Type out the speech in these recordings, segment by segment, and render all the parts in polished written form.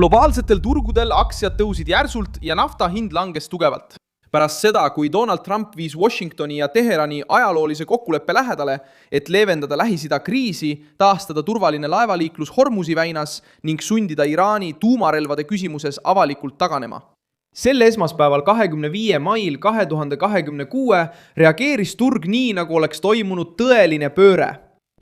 Globaalsetel turgudel aktsiad tõusid järsult ja nafta hind langes tugevalt. Pärast seda, kui Donald Trump viis Washingtoni ja Teherani ajaloolise kokkuleppe lähedale, et leevendada Lähis-Ida kriisi, taastada turvaline laevaliiklus Hormuzi väinas ning sundida Iraani tuumarelvade küsimuses avalikult taganema. Sel esmaspäeval 25. mail 2026 reageeris turg nii, nagu oleks toimunud tõeline pööre.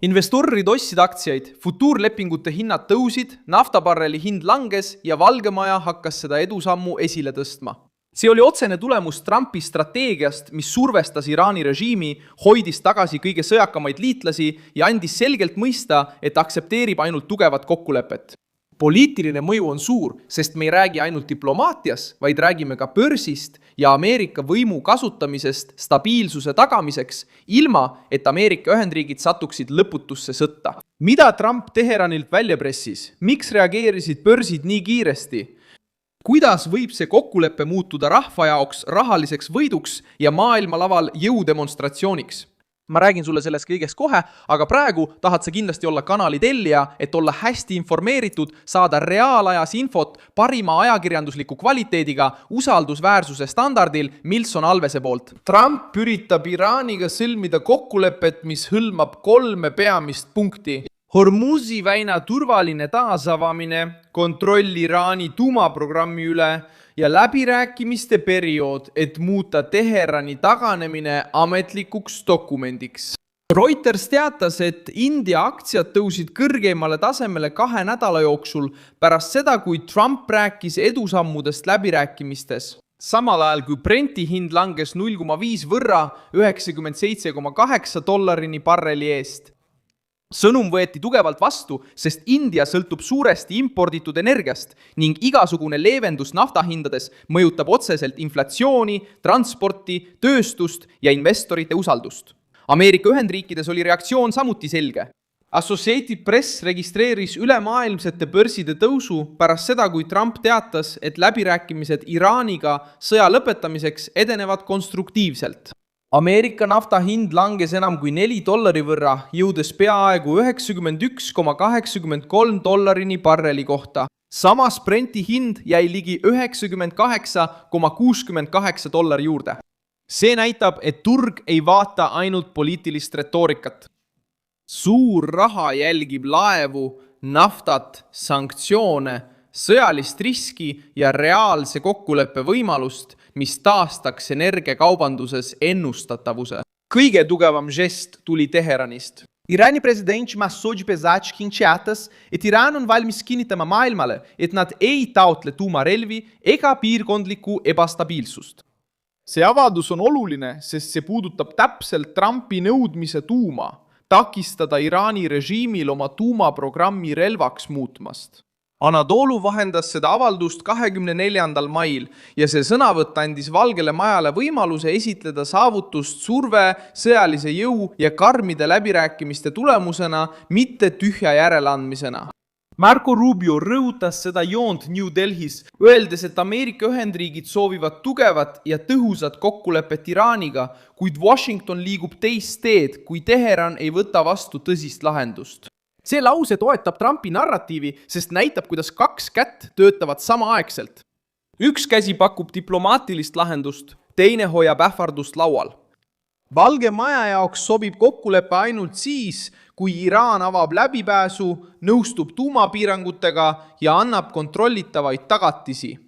Investorid ostsid aktsiaid, futuurlepingute hinnad tõusid, naftabarreli hind langes ja Valge Maja hakkas seda edusammu esile tõstma. See oli otsene tulemus Trumpi strateegiast, mis survestas Iraani režiimi, hoidis tagasi kõige sõjakamaid liitlasi ja andis selgelt mõista, et aksepteerib ainult tugevat kokkulepet. Poliitiline mõju on suur, sest me ei räägi ainult diplomaatias, vaid räägime ka börsist ja Ameerika võimu kasutamisest stabiilsuse tagamiseks, ilma et Ameerika Ühendriigid satuksid lõputusse sõtta. Mida Trump Teheranilt välja pressis? Miks reageerisid börsid nii kiiresti? Kuidas võib see kokkulepe muutuda rahva jaoks rahaliseks võiduks ja maailmalaval jõudemonstratsiooniks? Ma räägin sulle sellest kõigest kohe, aga praegu tahad sa kindlasti olla kanali tellija, et olla hästi informeeritud, saada reaalajas infot parima ajakirjandusliku kvaliteediga, usaldusväärsuse standardil Milson Alvese poolt. Trump üritab Iraaniga sõlmida kokkulepet, mis hõlmab 3 peamist punkti. Hormuzi väina turvaline taasavamine, kontroll Iraani tuumaprogrammi üle ja läbirääkimiste periood, et muuta Teherani taganemine ametlikuks dokumendiks. Reuters teatas, et India aktsiad tõusid kõrgeimale tasemele 2 nädala jooksul pärast seda, kui Trump rääkis edusammudest läbirääkimistes. Samal ajal kui Brenti hind langes 0,5 võrra $97,8 barreli eest. Sõnum võeti tugevalt vastu, sest India sõltub suuresti imporditud energiast ning igasugune leevendus naftahindades mõjutab otseselt inflatsiooni, transporti, tööstust ja investorite usaldust. Ameerika Ühendriikides oli reaktsioon samuti selge. Associated Press registreeris ülemaailmsete börside tõusu pärast seda, kui Trump teatas, et läbirääkimised Iraaniga sõja lõpetamiseks edenevad konstruktiivselt. Ameerika nafta hind langes enam kui $4 võrra, jõudes peaaegu $91,83 barreli kohta. Samas Brenti hind jäi ligi $98,68 juurde. See näitab, et turg ei vaata ainult poliitilist retoorikat. Suur raha jälgib laevu, naftat, sanktsioone, sõjalist riski ja reaalse kokkuleppe võimalust, mis taastaks energiakaubanduses ennustatavuse. Kõige tugevam žest tuli Teheranist. Iraani president Masoud Pezeshkian teatas, et Iraan on valmis kinnitama maailmale, et nad ei taotle tuumarelvi ega piirkondlikku ebastabiilsust. See avaldus on oluline, sest see puudutab täpselt Trumpi nõudmise tuuma, takistada Iraani režiimil oma tuumaprogrammi relvaks muutmast. Anadolu vahendas seda avaldust 24. mail ja see sõnavõtt andis Valgele Majale võimaluse esitleda saavutust surve, sõjalise jõu ja karmide läbirääkimiste tulemusena, mitte tühja järeleandmisena. Marco Rubio rõhutas seda joont New Delhis, öeldes, et Ameerika Ühendriigid soovivad tugevat ja tõhusat kokkulepet Iraaniga, kuid Washington liigub teist teed, kui Teheran ei võta vastu tõsist lahendust. See lause toetab Trumpi narratiivi, sest näitab, kuidas 2 kätt töötavad samaaegselt. Üks käsi pakub diplomaatilist lahendust, teine hoiab ähvardust laual. Valge Maja jaoks sobib kokkulepe ainult siis, kui Iraan avab läbipääsu, nõustub tuumapiirangutega ja annab kontrollitavaid tagatisi.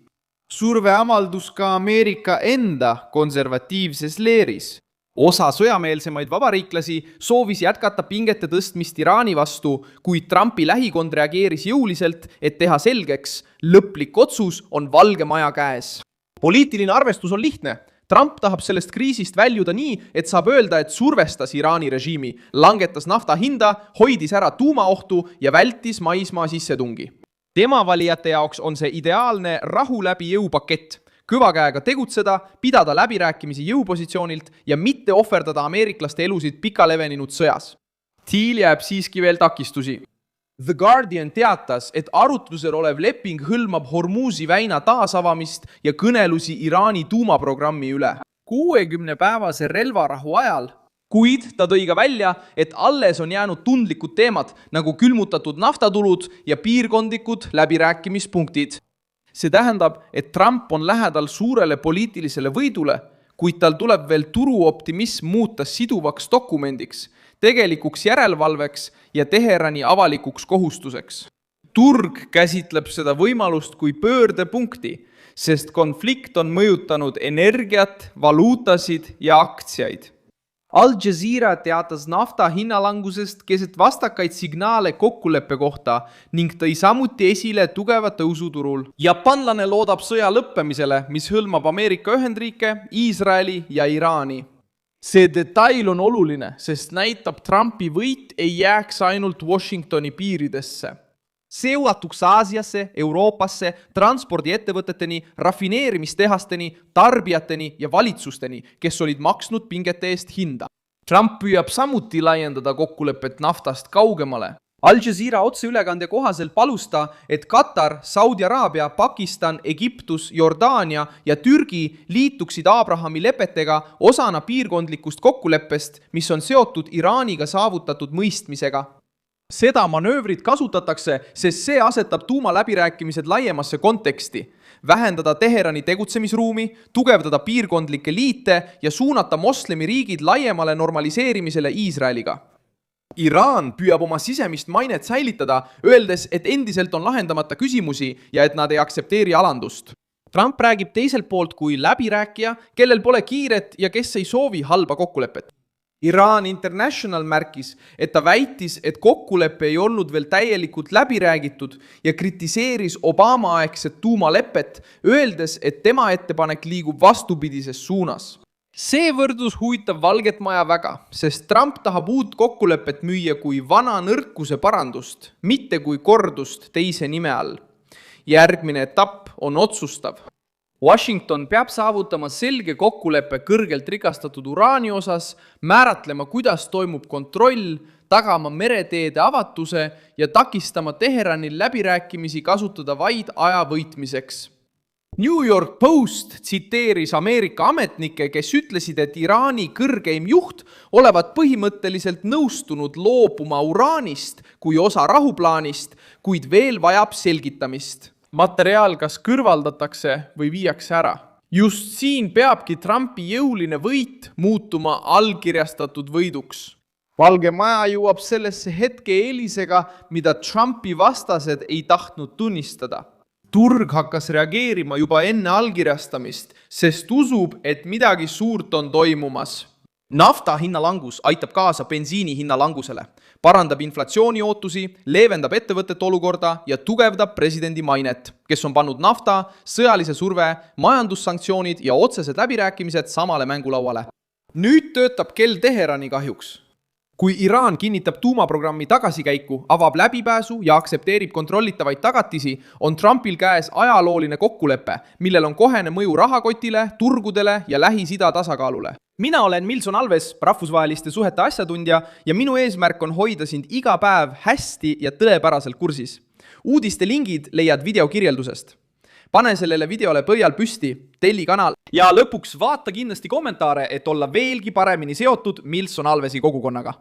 Surve avaldus ka Ameerika enda konservatiivses leeris. Osa sõjameelsemaid vabariiklasi soovis jätkata pingete tõstmist Iraani vastu, kuid Trumpi lähikond reageeris jõuliselt, et teha selgeks, lõplik otsus on Valge Maja käes. Poliitiline arvestus on lihtne. Trump tahab sellest kriisist väljuda nii, et saab öelda, et survestas Iraani režiimi, langetas nafta hinda, hoidis ära tuumaohtu ja vältis maismaa sissetungi. Tema valijate jaoks on see ideaalne rahu läbi jõupakett. Kõva käega tegutseda, pidada läbirääkimisi jõupositsioonilt ja mitte ohverdada ameeriklaste elusid pikaleveninud sõjas. Thiel jääb siiski veel takistusi. The Guardian teatas, et arutlusel olev leping hõlmab Hormuzi väina taasavamist ja kõnelusi Iraani tuumaprogrammi üle. 60-päevase relvarahu ajal Kuid ta tõi ka välja, et alles on jäänud tundlikud teemad nagu külmutatud naftatulud ja piirkondlikud läbirääkimispunktid. See tähendab, et Trump on lähedal suurele poliitilisele võidule, kuid tal tuleb veel turuoptimism muuta siduvaks dokumendiks, tegelikuks järelevalveks ja Teherani avalikuks kohustuseks. Turg käsitleb seda võimalust kui pöördepunkti, sest konflikt on mõjutanud energiat, valuutasid ja aktsiaid. Al Jazeera teatas nafta hinnalangusest keset vastakaid signaale kokkuleppe kohta ning tõi samuti esile tugeva tõusuturul. Japanlane loodab sõja lõppemisele, mis hõlmab Ameerika Ühendriike, Iisraeli ja Iraani. See detail on oluline, sest näitab Trumpi võit ei jääks ainult Washingtoni piiridesse. See ulatuks Aasiasse, Euroopasse, transpordiettevõteteni, rafineerimistehasteni, tarbijateni ja valitsusteni, kes olid maksnud pingete eest hinda. Trump püüab samuti laiendada kokkulepet naftast kaugemale. Al Jazeera otseülekande kohaselt palus ta, et Katar, Saudi Araabia, Pakistan, Egiptus, Jordaania ja Türgi liituksid Abrahami lepetega osana piirkondlikust kokkuleppest, mis on seotud Iraaniga saavutatud mõistmisega. Seda manöövrit kasutatakse, sest see asetab tuumaläbirääkimised laiemasse konteksti, vähendada Teherani tegutsemisruumi, tugevdada piirkondlikke liite ja suunata moslemiriigid laiemale normaliseerimisele Iisraeliga. Iraan püüab oma sisemist mainet säilitada, öeldes, et endiselt on lahendamata küsimusi ja et nad ei aktsepteeri alandust. Trump räägib teiselt poolt kui läbirääkija, kellel pole kiiret ja kes ei soovi halba kokkulepet. Iran International märkis, et ta väitis, et kokkulepe ei olnud veel täielikult läbi räägitud ja kritiseeris Obama-aegset tuumalepet, öeldes, et tema ettepanek liigub vastupidises suunas. See võrdlus huvitab Valget Maja väga, sest Trump tahab uut kokkulepet müüa kui vana nõrkuse parandust, mitte kui kordust teise nime all. Järgmine etapp on otsustav. Washington peab saavutama selge kokkuleppe kõrgelt rikastatud uraani osas, määratlema, kuidas toimub kontroll, tagama mereteede avatuse ja takistama Teheranil läbirääkimisi kasutada vaid aja võitmiseks. New York Post tsiteeris Ameerika ametnikke, kes ütlesid, et Iraani kõrgeim juht olevat põhimõtteliselt nõustunud loobuma uraanist kui osa rahuplaanist, kuid veel vajab selgitamist. Materiaal kas kõrvaldatakse või viiakse ära. Just siin peabki Trumpi jõuline võit muutuma allkirjastatud võiduks. Valge Maja jõuab sellesse hetke eelisega, mida Trumpi vastased ei tahtnud tunnistada. Turg hakkas reageerima juba enne allkirjastamist, sest usub, et midagi suurt on toimumas. Nafta hinnalangus aitab kaasa bensiini hinnalangusele, parandab inflatsiooni ootusi, leevendab ettevõtete olukorda ja tugevdab presidendi mainet, kes on pannud nafta, sõjalise surve, majandussanktsioonid ja otsesed läbirääkimised samale mängulauale. Nüüd töötab kell Teherani kahjuks. Kui Iraan kinnitab tuumaprogrammi tagasikäiku, avab läbipääsu ja aktsepteerib kontrollitavaid tagatisi, on Trumpil käes ajalooline kokkulepe, millel on kohene mõju rahakotile, turgudele ja Lähis-Ida tasakaalule. Mina olen Milson Alves, rahvusvaheliste suhete asjatundja ja minu eesmärk on hoida sind iga päev hästi ja tõepäraselt kursis. Uudiste lingid leiad video kirjeldusest. Pane sellele videole põhjal püsti, telli kanal ja lõpuks vaata kindlasti kommentaare, et olla veelgi paremini seotud Milson Alvesi kogukonnaga.